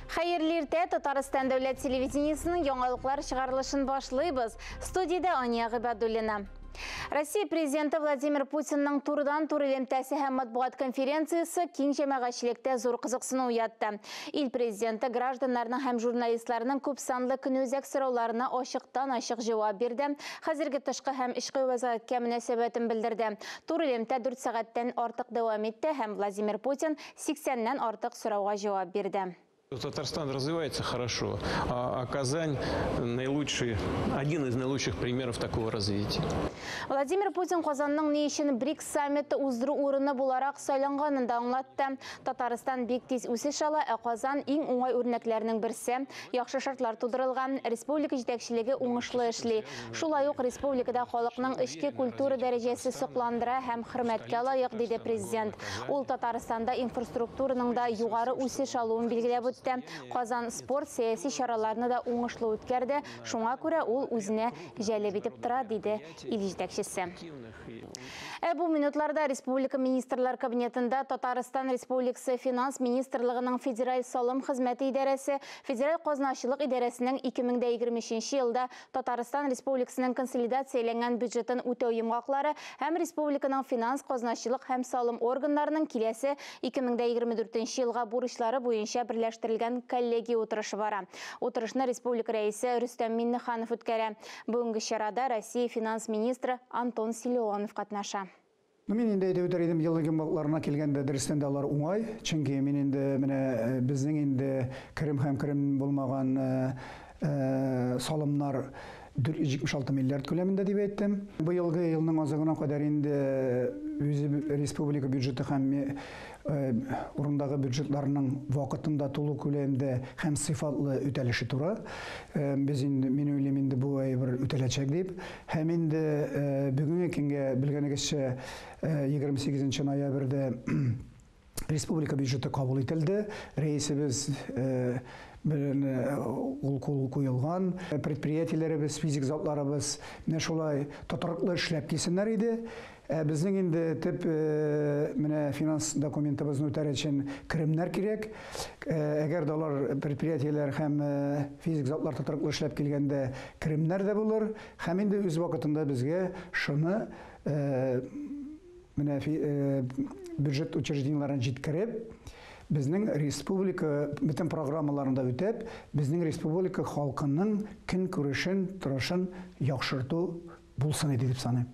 Hayırlı irte, Tataristan Devlet Televizyonunun yangalıklar çıkarılışını başlayız. Stüdiyada Anya Gıbadulina. Россия президенті Владимир Путиннің турдан-тур элемтәсі һәм матбугат конференциясы киң җәмәгатьчелеккә зур кызыксыну уятты. Ил президенты гражданнарның һәм журналистларның күп санлы көнүзәк сорауларына ачыктан-ачык җавап бирде. Хәзерге тышкы һәм ички вазгыятькә мөнәсәбәтен белдерде. Тур элемтә 4 сәгатьтән артык дәвам итте һәм Владимир Путин 80-нән артык сорауга җавап бирде. Татарстан развивается хорошо, а Казань один из наилучших примеров такого развития. Владимир Путин Казанның ни өчен БРИКС саммиты уздыру урыны буларак сайланганын да аңлатты. Татарстан бик тиз үсеш ала, ә Казан иң уңай үрнәкләрнең берсе. Яхшы шартлар тудырылган, республика җитәкчелеге уңышлы эшли. Шулай ук республикада халыкның эчке культура дәрәҗәсе сокландыра һәм хөрмәткә лаек, диде президент. Ул Татарстанда инфраструктураның да югары үсеш алуын билгеләп үтте. Казан спорт сәяси чараларны да уңышлы үткәрде. Шуңа күрә ул үзенә җәлеп итеп тора, диде ил җитәкчесе. Бу минутларда Республика министрлар кабинетында Татарстан Республикасы финанс министрлыгының федераль салым хезмәте идарәсе, федераль казначылык идарәсенең 2023 елда Татарстан Республикасының консолидацияләнгән бюджетын үтәү йомгаклары һәм республиканың финанс, казначылык һәм салым органнарының киләсе 2024 елга бурычлары буенча берләштерелгән коллегия утырышы бара. Утырышны республика рәисе Рөстәм Миннеханов үткәрә. Бүгенге чарада Россия финанс министры Антон Силуанов катнаша. Мен инде өтәридем елгы балларына килгәндә дөрестән алар уңай, чөнки мен инде менә безнең инде кирим һәм кирим булмаган салымнар 476 миллиард күләмендә дип әйттем. Бу елгы елның азагына кадәр инде республика бюджеты һәм урындагы бюджетларның вакытында тулы күләмдә һәм сыйфатлы үтәлеше тура. Без инде мен уйлыйм инде бу бер үтәләчәк дип. Һәм инде бүгенге көнгә белгәнегезчә 28 ноябрьдә республика бюджеты кабул ителде. Рәисебез ул кул куелган, предприятиеләребез, физик затларыбыз менә шулай тотырыклы эшләп килсеннәр иде. Безнең инде төп менә финанс документыбызны үтәр өчен киремнәр кирәк. Әгәр дә алар предприятиеләр һәм физик затлар тотырыклы эшләп килгәндә киремнәр дә булыр. Һәм инде үз вакытында безгә шуны менә бюджет учреждениеләрен җиткереп, безнең республика бөтен программаларында үтәп, безнең республика халкының көн күрешен, торышын яхшырту булсын дип саныйм.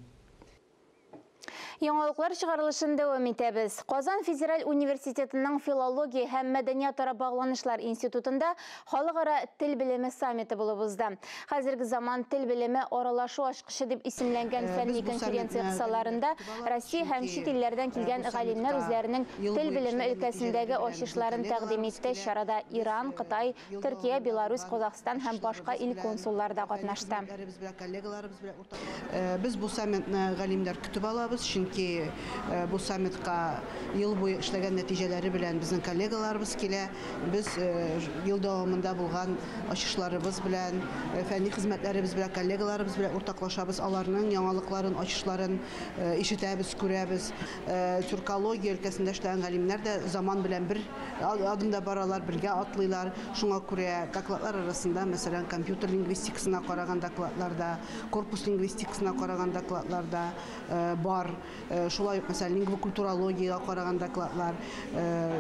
Яңалыклар чыгарылышын дәвам итәбез. Казан Федераль университетының филология һәм мәдәният-ара багланышлар институтында халыкара тел белеме саммиты булып узды. Хәзерге заман тел белеме аралашу ачкычы дип исемләнгән фәнни конференция кысаларында Россия һәм чит илләрдән килгән галимнәр үзләренең тел белеме өлкәсендәге ачышларын тәкъдим итте. Чарада Иран, Кытай, Төркия, Беларусь, Казакстан һәм башка ил консуллары да катнашты. Без бу саммитны галимнәр көтеп алабыз. Ki bu sammitga yıl boyu işlegen neticeleri bilen bizim kollegalarımız kile, biz yıl davamında bulgan açışlarımız bilen, fenni hizmetlerimiz bilen, kollegalarımız bilen ortaklaşabız, alarının yangalıkların, açışların işitəbiz, görəbiz. Türkologiya ülkəsində işləyən galimlər də zaman bilen bir adımda baralar, birgə atlaylar. Şuna görə dokladlar arasında, mesela kompüter lingvistikasına qaragan dokladlarda, korpus lingvistikasına qaragan dokladlarda var. Şulay mesela lingvokulturologiyaga qaragan dokladlar,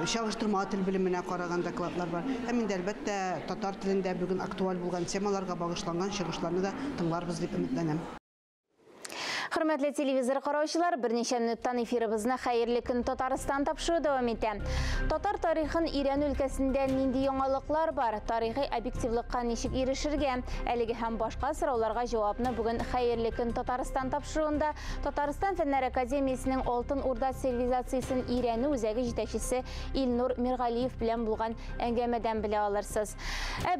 çağrıştırma til bilimine qaragan dokladlar var. Hem indi əlbəttə tatar tilində bugün aktual bulgan temalarga bağışlangan чыгышларны да тыңларбыз дип өметләнәм. Хөрмәтле телевизор караучылар, берничә минуттан эфирыбызны хәерле көн Татарстан тапшыру дәвам итә. Татар тарихын Иран өлкәсендә нинди яңалыклар бар? Тарихи объективлыкка ничек ирешергә? Әлеге һәм башка сорауларга җавапны бүген хәерле көн Татарстан тапшыруында Татарстан Фәннәр академиясенең Алтын Урда цивилизациясын өйрәнү үзәге җитәкчесе Илнур Миргалиев белән булган әңгәмәдән белә алырсыз.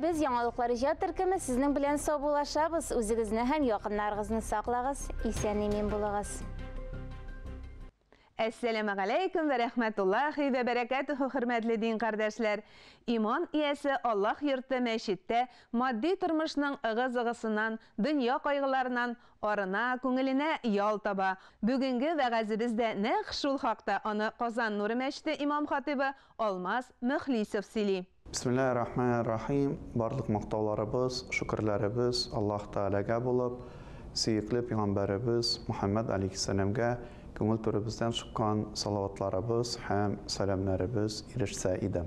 Без яңалыклар иҗат төркеме сезнең белән саубуллашабыз. Үзегезне һәм якыннарыгызны саклагыз. Исән имин булыгыз. Әссәламу алейкум вә рәхмәтуллахи вә бәрәкәтүһү, хөрмәтле дин кардәшләр. Иман иясе Аллаһ йорты мәчеттә матди тормышның ыгы-зыгысыннан, дөнья кайгыларынан арына, күңеленә ял таба. Бүгенге вәгазебез дә нәкъ шул хакта аны Казан Нуры мәчете имам хатибы Алмаз Мөхлисов сөйли. Bismillahirrahmanirrahim. Барлык мактауларыбыз, шүкрләребез Аллаһ Тәгаләгә булып, сөекле пәйгамбәребез Мухаммад алейһиссәламгә күңел түребездән чыккан салаватларыбыз һәм сәламнәребез ирешсә иде.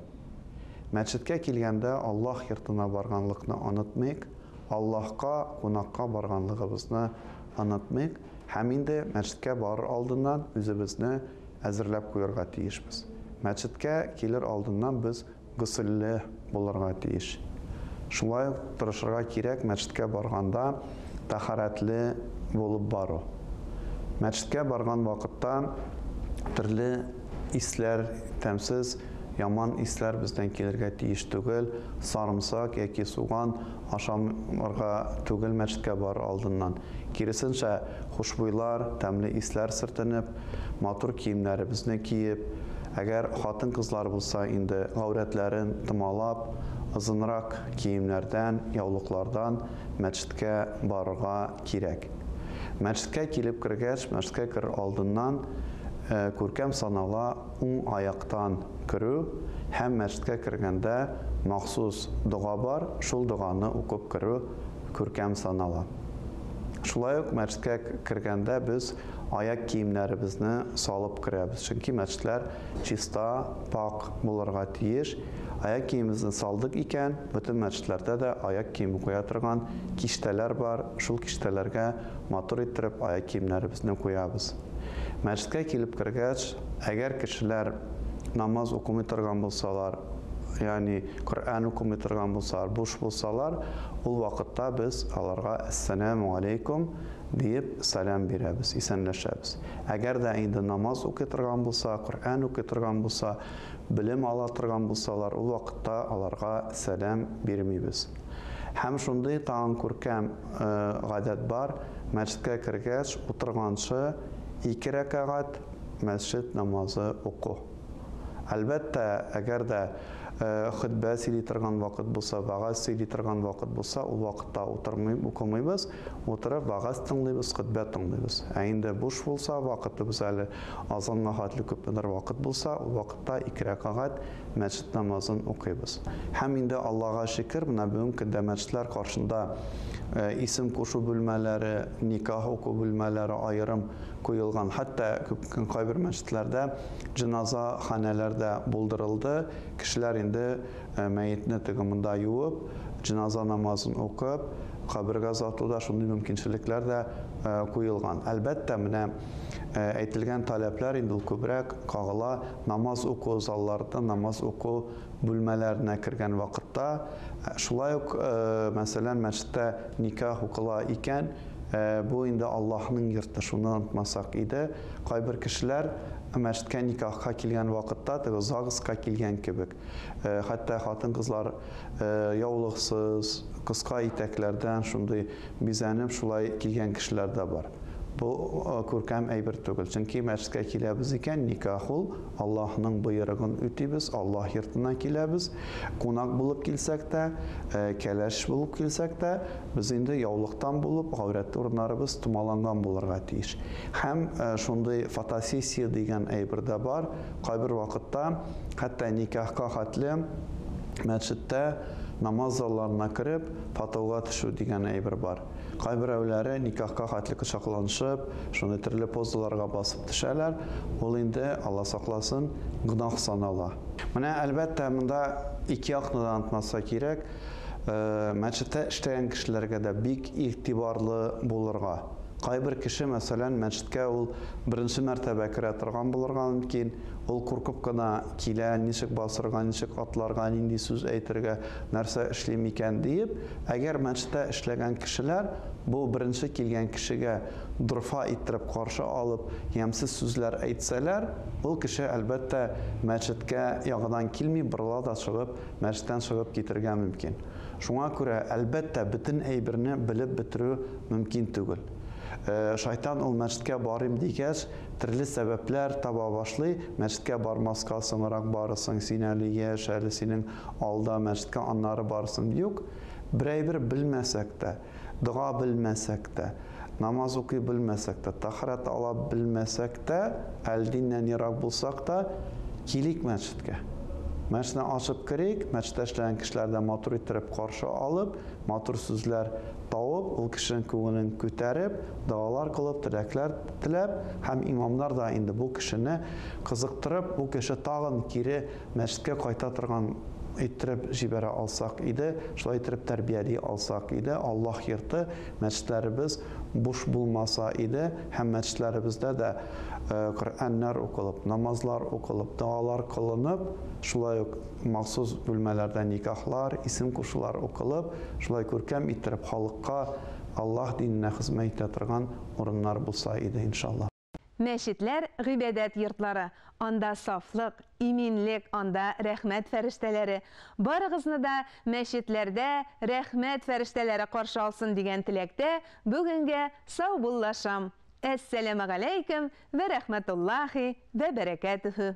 Мәчеткә килгәндә Аллаһ йортына барганлыкны онытмыйк, Аллаһка кунакка барганлыгыбызны онытмыйк һәм инде мәчеткә барыр алдыннан үзебезне әзерләп куярга тиешбез. Мәчеткә килер алдыннан без гысыллы булырга тиеш. Шулай ук тырышырга кирәк мәчеткә барганда тахаратлы булып бару. Мәчеткә барган вакытта төрле исләр, тәмсез, яман исләр бездән килергә тиеш түгел, сарымсак яки суган ашамырга түгел мәчеткә барыр алдыннан. Киресенчә, хушбуйлар, тәмле исләр сөртенеп, матур киемнәребезне киеп, әгәр хатын-кызлар булса инде гауратларын тымалап, озынрак киемнәрдән, яулыклардан мәчеткә барырга кирәк. Мәчеткә килеп кергәч, мәчеткә керер алдыннан күркәм санала уң аяктан керү һәм мәчеткә кергәндә махсус дуга бар, шул дуганы укып керү күркәм санала. Шулай ук мәчеткә кергәндә без аяк киемнәребезне салып керәбез. Чөнки мәчетләр чиста, пак булырга тиеш. Аяк киемебезне салдык икән, бөтен мәчетләрдә дә аяк киеме куя торган киштәләр бар. Шул киштәләргә матур иттереп аяк киемнәребезне куябыз. Мәчеткә килеп кергәч, әгәр кешеләр намаз укымый торган булсалар, ягъни Коръән укымый торган булсалар, буш булсалар, ул вакытта без аларга ассаламу алейкум дип сәлам бирәбез, исәнләшәбез. Әгәр дә инде намаз укый торган булса, Коръән укый торган булса, белем ала торган булсалар, ул вакытта аларга сәлам бирмибез. Һәм шундый тагын күркәм гадәт бар, мәчеткә кергәч, утырганчы 2 рәкәгать мәсҗид намазы уку. Әлбәттә, әгәр дә хутбә сөйли торган вакыт булса, вагаз сөйли торган вакыт булса, ул вакытта укымыйбыз, утырып вагаз тыңлыйбыз, хутбә тыңлыйбыз. Ә инде буш булса, вакытыбыз әле азанга хатлы күпмедер вакыт булса, ул вакытта 2 рәкәгать мәсҗид намазын укыйбыз. Һәм инде Аллаһка шөкер, менә бүген көндә мәчетләр каршында исем кушу бүлмәләре, никах уку бүлмәләре аерым куелган. Хәтта кайбер мәчетләрдә җиназа ханәләр дә булдырылды. Кешеләр инде мәетне тегымында юып, җиназа намазын укып, кабергә озатуда шундый мөмкинчелекләр дә куелган. Әлбәттә, менә әйтелгән таләпләр инде ул күбрәк кагыла намаз уку залларында, намаз уку бүлмәләренә кергән вакытта. Шулай ук, мәсәлән, мәчеттә никах укыла икән, бу инде Аллаһның йорты, шуны онытмасак иде. Кайбер кешеләр мәчеткә никахка килгән вакытта загызга килгән кебек. Хәтта хатын-кызлар яулыксыз, кыска итәкләрдән шундый бизәнеп шулай килгән кешеләр дә бар. Бу күркәм әйбер түгел. Чөнки мәчеткә киләбез икән, никах ул Аллаһның боерыгын үтибез, Аллаһ йортына киләбез. Кунак булып килсәк тә, кәләш булып килсәк тә, без инде яулыктан булып, гаврәт урыннарыбыз томаланган булырга тиеш. Һәм шундый фотосессия дигән әйбер дә бар. Кайбер вакытта хәтта никахка хатлы мәчеттә намаз залларына кирип, фотога төшү дигән әйбер бар. Кайберәүләре никахка хатлы кочакланышып, шундый төрле позаларга басып төшәләр. Ул инде Алла сакласын, гынах санала. Менә әлбәттә монда 2 якныдан антмаса кирәк. Мәчеттә эшләгән кешеләргә дә бик игътибарлы булырга. Кайбер кеше, мәсәлән, мәчеткә ул беренче мәртәбә керә торган булырга мөмкин. Ул куркып кына килә, ничек басырга, ничек атларга, нинди сүз әйтергә, нәрсә эшлим икән диеп, әгәр мәчеттә эшләгән кешеләр бу беренче килгән кешегә дурфа иттереп каршы алып, ямсыз сүзләр әйтсәләр, ул кеше әлбәттә мәчеткә ягыдан килми, борыла да чыгып, мәчеттән чыгып китергә мөмкин. Шуңа күрә әлбәттә бөтен әйберне белеп бетерү мөмкин түгел. Шайтан ул мәчеткә барым дигәч, төрле сәбәпләр таба башлый. Мәчеткә бармаска соңрак барысың, син әле яшь, әле синең алда мәчеткә аннары барсың. Юк, берәйбер белмәсәк тә, дуга белмәсәк тә, намаз укый белмәсәк тә, тахарат ала белмәсәк тә, әлдиннән ерак булсак та, килик мәчеткә. Мәчетне ачып керик, мәчеттә эшләгән кешеләрдән матур иттереп каршы алып, матур сүзләр тауып, ул кешенең күңелен күтәреп, дуалар кылып, теләкләр теләп, һәм имамнар да инде бу кешене кызыктырып, бу кеше тагын кире мәчеткә кайта торган иттереп җибәрә алсак иде, шулай иттереп тәрбияли алсак иде, Аллаһ йорты, мәчетләребез буш булмаса иде, һәм мәчетләребездә дә Коръәннәр укылып, намазлар укылып, дуалар кылынып, шулай ук махсус бүлмәләрдә никахлар, исем кушулар укылып, шулай күркәм иттереп халыкка Аллаһ диненә хезмәт итә торган урыннар булса иде иншаллах. Мәчетләр гыйбадәт йортлары. Анда сафлык, иминлек, анда рәхмәт фәрештәләре. Барыгызны да мәчетләрдә рәхмәт фәрештәләре каршы алсын дигән теләктә бүгенгә сау буллашам. Әссәламу алейкум вә рәхмәтуллаһи вә бәрәкәтүһү.